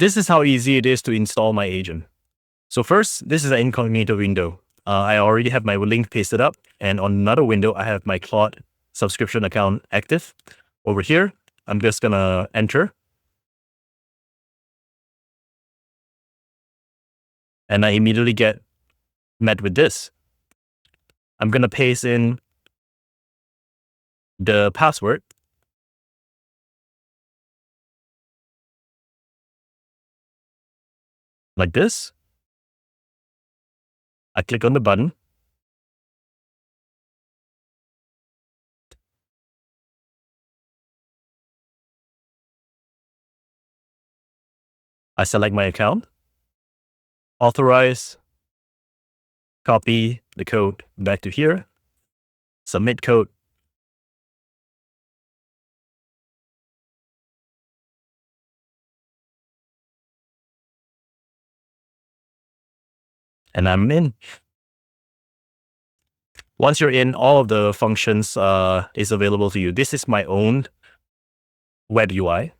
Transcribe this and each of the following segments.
this is how easy it is to install my agent. So first, this is an incognito window. I already have my link pasted up, and on another window, I have my Claude subscription account active. Over here, I'm just gonna enter. And I immediately get met with this. I'm gonna paste in the password. Like this. I click on the button. I select my account, authorize, copy the code back to here, submit code. And I'm in. Once you're in, all of the functions is available to you. This is my own web UI.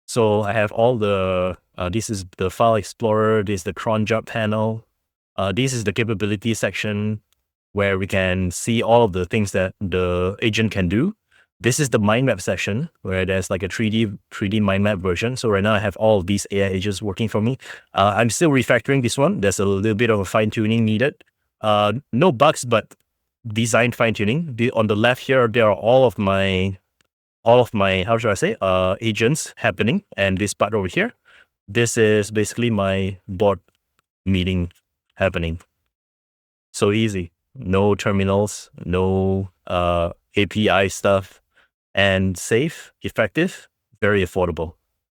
So I have all the, this is the file explorer, this is the cron job panel. This is the capability section where we can see all of the things that the agent can do. This is the mind map section where there's like a 3D mind map version. So right now I have all of these AI agents working for me. I'm still refactoring this one. There's a little bit of a fine tuning needed. No bugs, but design fine tuning. On the left here, there are all of my, how should I say, agents happening. And this part over here, this is basically my board meeting happening. So easy. No terminals, no API stuff, and safe, effective, very affordable.